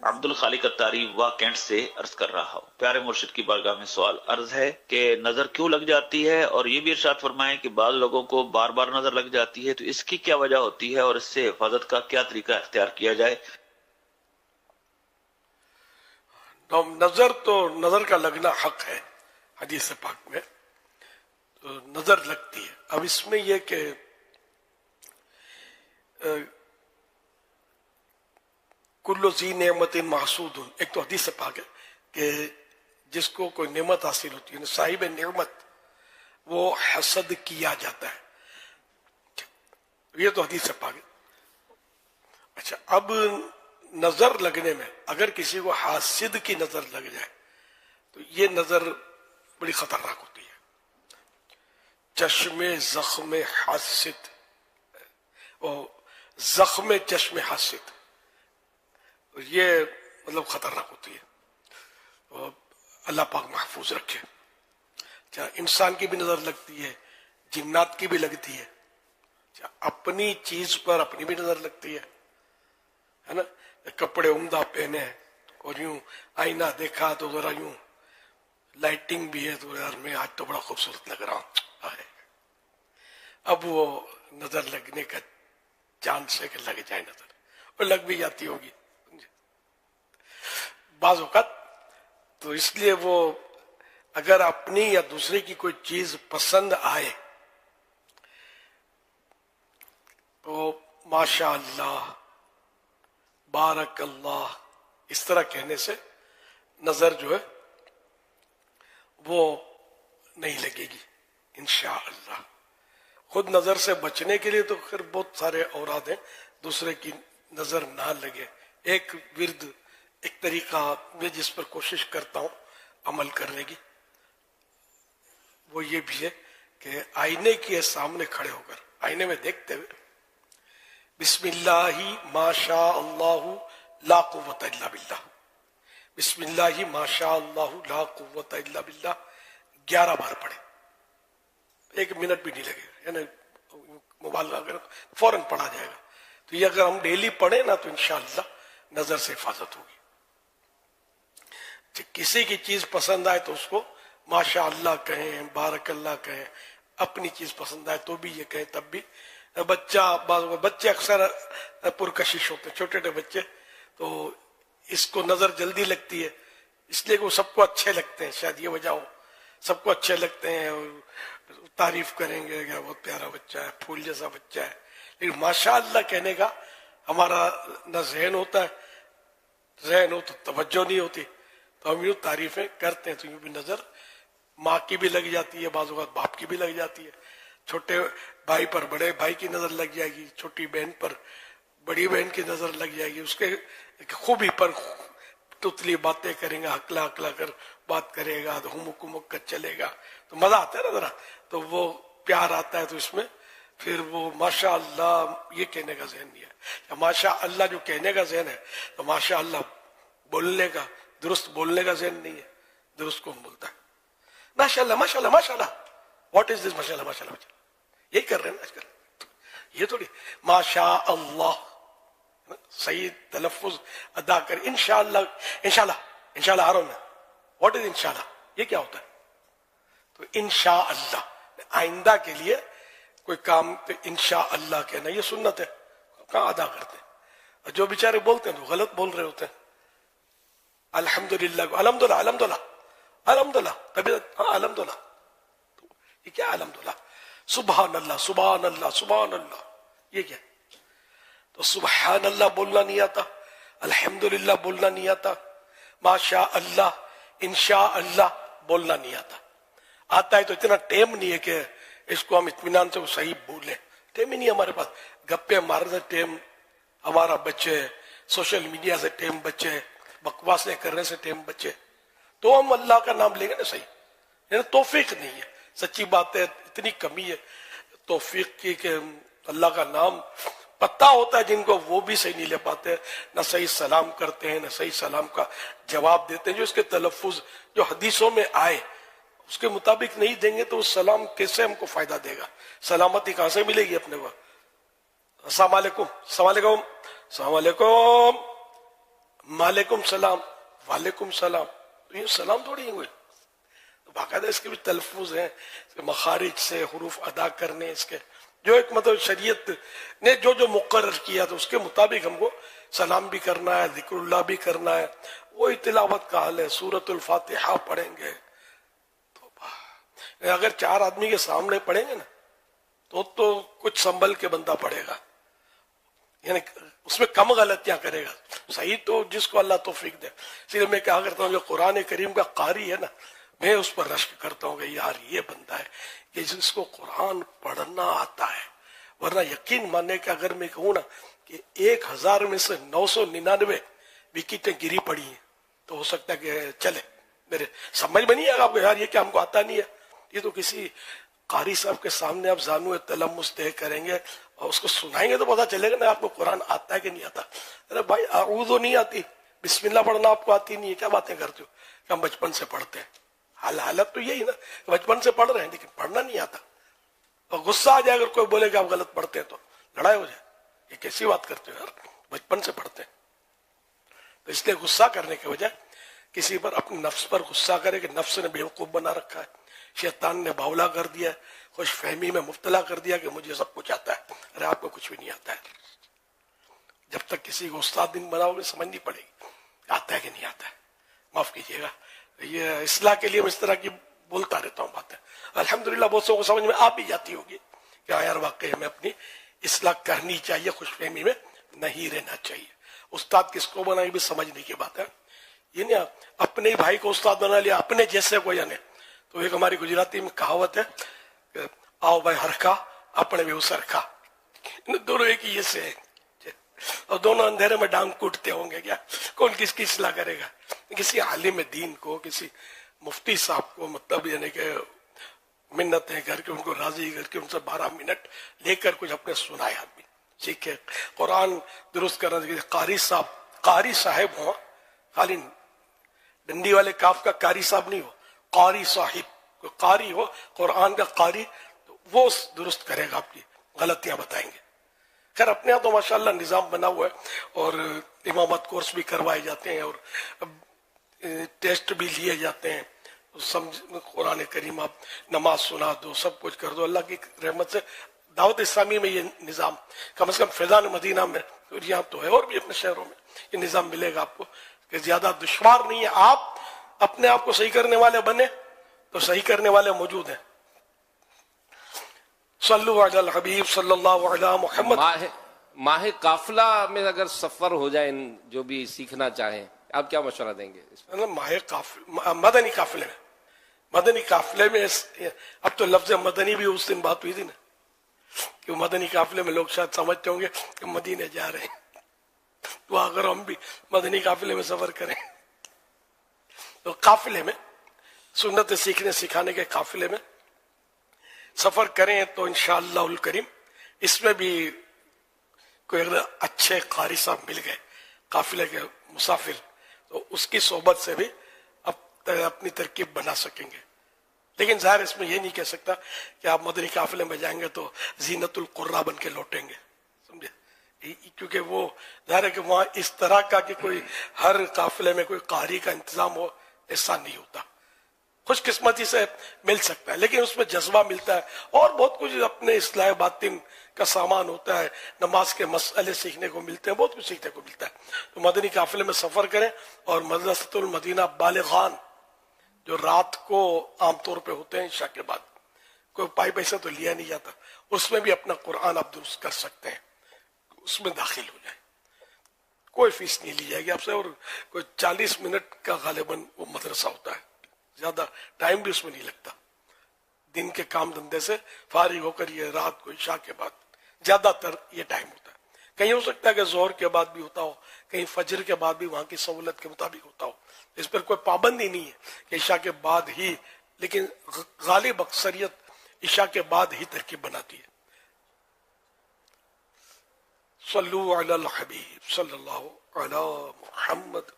عبد الخالق اتاری وا کینٹ سے عرض کر رہا ہوں، پیارے مرشد کی بارگاہ میں سوال عرض ہے کہ نظر کیوں لگ جاتی ہے، اور یہ بھی ارشاد فرمائیں کہ بعض لوگوں کو بار بار نظر لگ جاتی ہے، تو اس کی کیا وجہ ہوتی ہے اور اس سے حفاظت کا کیا طریقہ اختیار کیا جائے؟ نظر تو نظر کا لگنا حق ہے، حدیث پاک میں تو نظر لگتی ہے۔ اب اس میں یہ کہ کل ذی نعمت محسود، ایک تو حدیث پاک ہے کہ جس کو کوئی نعمت حاصل ہوتی ہے، صاحب نعمت، وہ حسد کیا جاتا ہے، یہ تو حدیث پاک ہے۔ اچھا، اب نظر لگنے میں اگر کسی کو حاسد کی نظر لگ جائے تو یہ نظر بڑی خطرناک ہوتی ہے۔ چشم زخم حاسد، اور زخم چشم حاسد، یہ مطلب خطرناک ہوتی ہے، اور اللہ پاک محفوظ رکھے۔ انسان کی بھی نظر لگتی ہے، جنات کی بھی لگتی ہے، اپنی چیز پر اپنی بھی نظر لگتی ہے نا۔ کپڑے عمدہ پہنے ہیں اور یوں آئینہ دیکھا تو ذرا یوں لائٹنگ بھی ہے تو یار میں آج تو بڑا خوبصورت لگ رہا ہوں، اب وہ نظر لگنے کا چانس ہے کہ لگ جائے نظر، اور لگ بھی جاتی ہوگی بعض اوقات۔ تو اس لیے وہ اگر اپنی یا دوسرے کی کوئی چیز پسند آئے تو ماشاء اللہ، بارک اللہ، اس طرح کہنے سے نظر جو ہے وہ نہیں لگے گی انشاءاللہ۔ خود نظر سے بچنے کے لیے تو پھر بہت سارے اوراد ہیں، دوسرے کی نظر نہ لگے۔ ایک ورد، ایک طریقہ میں جس پر کوشش کرتا ہوں عمل کرنے کی، وہ یہ بھی ہے کہ آئینے کے سامنے کھڑے ہو کر آئینے میں دیکھتے ہوئے بسم اللہ ما شاء اللہ لا قوت الا باللہ، بسم اللہ ما شاء اللہ لا قوت الا باللہ 11 بار پڑھے، 1 منٹ بھی نہیں لگے گا، یعنی موبائل اگر فوراً پڑھا جائے گا۔ تو یہ اگر ہم ڈیلی پڑھیں نا تو انشاءاللہ نظر سے حفاظت ہوگی۔ کسی کی چیز پسند آئے تو اس کو ماشاء اللہ کہیں، بارک اللہ کہیں، اپنی چیز پسند آئے تو بھی یہ کہیں، تب بھی۔ بچے اکثر پرکشش ہوتے ہیں، چھوٹے چھوٹے بچے، تو اس کو نظر جلدی لگتی ہے، اس لیے کہ وہ سب کو اچھے لگتے ہیں، شاید یہ وجہ ہو، سب کو اچھے لگتے ہیں، تعریف کریں گے کہ بہت پیارا بچہ ہے، پھول جیسا بچہ ہے، لیکن ماشاء اللہ کہنے کا ہمارا نہ ذہن ہوتا ہے، ذہن ہو تو توجہ نہیں ہوتی، تو ہم یوں تعریفیں کرتے ہیں، تو یوں بھی نظر ماں کی بھی لگ جاتی ہے، بعض اوقات باپ کی بھی لگ جاتی ہے، چھوٹے بھائی پر بڑے بھائی کی نظر لگ جائے گی، چھوٹی بہن پر بڑی بہن کی نظر لگ جائے گی، اس کے خوبی پر تتلی باتیں کریں گا، ہکلا ہکلا کر بات کرے گا، تو ہمک ہمک کر چلے گا، تو مزہ آتا ہے نا ذرا، تو وہ پیار آتا ہے، تو اس میں پھر وہ ماشاء اللہ یہ کہنے کا ذہن نہیں ہے۔ ماشاء اللہ جو کہنے کا ذہن ہے تو ماشاء اللہ بولنے کا، درست بولنے کا ذہن نہیں ہے، درست کون بولتا ہے؟ ماشاء اللہ ماشاء اللہ ماشاء اللہ، واٹ از دس ماشاء اللہ ماشاء اللہ، یہی کر رہے ہیں نا آج کل، یہ تھوڑی ماشاء اللہ صحیح تلفظ ادا کر، انشاءاللہ انشاءاللہ انشاءاللہ آ رہا ہوں میں، واٹ از انشاءاللہ، یہ کیا ہوتا ہے؟ تو انشاءاللہ آئندہ کے لیے کوئی کام تو انشاءاللہ کہنا یہ سنت ہے، کہاں ادا کرتے ہیں، اور جو بیچارے بولتے ہیں تو غلط بول رہے ہوتے ہیں۔ الحمدللہ الحمدللہ الحمدللہ الحمدللہ، طبیعت ہاں الحمدللہ، یہ کیا الحمدللہ؟ سبحان اللہ سبحان اللہ سبحان اللہ، یہ کیا؟ تو سبحان اللہ بولنا نہیں آتا، الحمدللہ بولنا نہیں آتا، ماشاء اللہ انشاء اللہ بولنا نہیں آتا، آتا ہے تو اتنا ٹائم نہیں ہے کہ اس کو ہم اطمینان سے صحیح بولیں، ٹائم ہی نہیں ہمارے پاس، گپے مارنے سے ٹائم ہمارا بچے، سوشل میڈیا سے ٹائم بچے، بکواسیں کرنے سے ٹائم بچے، تو ہم اللہ کا نام لیں گے نا صحیح، یعنی توفیق نہیں ہے، سچی بات ہے، اتنی کمی ہے توفیق کی کہ اللہ کا نام پتہ ہوتا ہے جن کو، وہ بھی صحیح نہیں لے پاتے، نہ صحیح سلام کرتے ہیں، نہ صحیح سلام کا جواب دیتے ہیں، جو اس کے تلفظ جو حدیثوں میں آئے اس کے مطابق نہیں دیں گے تو وہ سلام کیسے ہم کو فائدہ دے گا؟ سلامتی کہاں سے ملے گی اپنے کو؟ السلام علیکم، السلام علیکم، السلام علیکم، मालेकुम सलाम, वालेकुम सलाम, तो ये सलाम थोड़ी हुए। तो बाकायदा इसके भी तलफ़ुज़ हैं, इसके मखारिज से हुरूफ अदा करने, इसके जो एक मतलब शरीयत ने जो जो मुकर्रर किया तो उसके मुताबिक हमको सलाम भी करना है, ज़िक्रुल्लाह भी करना है। वही तिलावत का हाल है, सूरतुल फातिहा पढ़ेंगे तो अगर 4 आदमी के सामने पढ़ेंगे ना तो कुछ संभल के बंदा पढ़ेगा, यानी उसमें कम गलतियां करेगा। सही तो जिसको अल्लाह तौफीक दे। इसलिए मैं क्या करता हूँ, जो कुरान करीम का कारी है ना, मैं उस पर रश्क करता हूँ कि यार ये बंदा है कि जिसको कुरान पढ़ना आता है। वरना यकीन मानने कि अगर मैं कहूँ ना कि 1000 में से 999 विकेटें गिरी पड़ी हैं तो हो सकता है कि चले, मेरे समझ में नहीं आएगा आपको यार ये क्या हमको आता नहीं है। ये तो किसी कारी साहब के सामने आप जानू तलम्मुस तय करेंगे और उसको सुनाएंगे तो पता चलेगा ना आपको कुरान आता है कि नहीं आता। अरे भाई आऊज़ो नहीं आती, बिस्मिल्लाह पढ़ना आपको आती नहीं है, क्या बातें करते हो कि हम बचपन से पढ़ते हैं। हालत तो यही ना, बचपन से पढ़ रहे हैं लेकिन पढ़ना नहीं आता। और गुस्सा आ जाए अगर कोई बोले कि आप गलत पढ़ते हैं तो लड़ाई हो जाए, ये कैसी बात करते हो यार, बचपन से पढ़ते हैं। तो इसलिए गुस्सा करने के बजाय किसी पर, अपने नफ्स पर गुस्सा करे कि नफ्स ने बेवकूफ बना रखा है, शैतान ने बावला कर दिया है, खुश फहमी में मुब्तला कर दिया कि मुझे सब कुछ आता है। अरे आपको कुछ भी नहीं आता है। जब तक किसी को उस्ताद नहीं बनाओगे समझनी पड़ेगी आता है कि नहीं आता है। माफ कीजिएगा, ये इस्लाह के लिए मैं इस तरह की बोलता रहता हूँ बातें। अल्हम्दुलिल्लाह बहुत को समझ में आ भी जाती होगी कि यार वाकई हमें अपनी इस्लाह करनी चाहिए, खुशफहमी में नहीं रहना चाहिए। उस्ताद किसको बनाए भी समझने की बात है। ये नहीं अपने ही भाई को उस्ताद बना लिया, अपने जैसे को यानी। तो एक हमारी गुजराती में कहावत है, आओ भाई हरखा अपने भी उसरखा, दोनों एक ही से है और दोनों अंधेरे में डांग कूटते होंगे। क्या कौन किसकी इस्लाह करेगा? किसी आलिम दीन को, किसी मुफ्ती साहब को मतलब यानी कि मिन्नतें करके उनको राजी करके उनसे 12 मिनट लेकर कुछ अपने सुनाए आदमी सीखे। कुरान दुरुस्त करना, कारी साहब हो, खाली डंडी वाले काफ का कारी साहब नहीं हो, कारी साहिब, कारी हो कुरान का कारी, तो वो दुरुस्त करेगा, आपकी गलतियां बताएंगे। खैर अपने यहाँ तो माशाल्लाह निजाम बना हुआ है और इमामत कोर्स भी करवाए जाते हैं और टेस्ट भी लिए जाते हैं। समझ कुरान करीम आप नमाज सुना दो, सब कुछ कर दो। अल्लाह की रहमत से दावत इस्लामी में ये निजाम कम से कम फैजान मदीना में, और यहाँ तो है और भी अपने शहरों में ये निजाम मिलेगा आपको कि ज्यादा दुश्वार नहीं है। आप अपने आप को सही करने वाले बने तो सही करने वाले मौजूद हैं। सल्लु अलल हबीब सल्लल्लाहु अलैहि मुहम्मद। माह काफिला में अगर सफर हो जाए, जो भी सीखना चाहें, आप क्या मशवरा देंगे? मदनी काफिले में, मदनी काफिले में अब तो लफ्ज मदनी भी उस दिन बात हुई थी ना कि मदनी काफिले में लोग शायद समझते होंगे कि मदीने जा रहे हैं। तो अगर हम भी मदनी काफिले में सफर करें तो काफिले में सुन्नत सीखने सिखाने के काफिले में सफर करें तो इंशाअल्लाहुल करीम इसमें भी कोई अगर अच्छे कारी साहब मिल गए काफिले के मुसाफिर, तो उसकी सोबत से भी अपनी तरकीब बना सकेंगे। लेकिन जाहिर इसमें ये नहीं कह सकता कि आप मदनी काफिले में जाएंगे तो जीनतुल कुर्रा बन के लौटेंगे, समझे? क्योंकि वो जाहिर है कि वहां इस तरह का कि कोई हर काफिले में कोई कारी का इंतजाम हो, ऐसा नहीं होता। खुशकिस्मती से मिल सकता है लेकिन उसमें जज्बा मिलता है और बहुत कुछ अपने इस्लाह बातिन का सामान होता है, नमाज के मसले सीखने को मिलते हैं, बहुत कुछ सीखने को मिलता है। तो मदनी काफिले में सफर करें और मदरसतुल मदीना बालिगान जो रात को आमतौर पे होते हैं ईशा के बाद, कोई पाई पैसा तो लिया नहीं जाता, उसमें भी अपना कुरान आप दुरुस्त कर सकते हैं, उसमें दाखिल हो जाए, कोई फीस नहीं ली जाएगी आपसे और कोई 40 मिनट का गालिबन वो मदरसा होता है, ज्यादा टाइम भी उसमें नहीं लगता। दिन के काम धंधे से फारिग होकर ये रात को ईशा के बाद ज्यादातर ये टाइम होता है। कहीं हो सकता है कि जोहर के बाद भी होता हो, कहीं फजर के बाद भी वहां की सहूलत के मुताबिक होता हो, इस पर कोई पाबंदी नहीं है कि ईशा के बाद ही, लेकिन गालिब अक्सरियत ईशा के बाद ही तरकीब बनाती है। सल्लु अलल हबीब सल्लल्लाहु अलैहि मुहम्मद।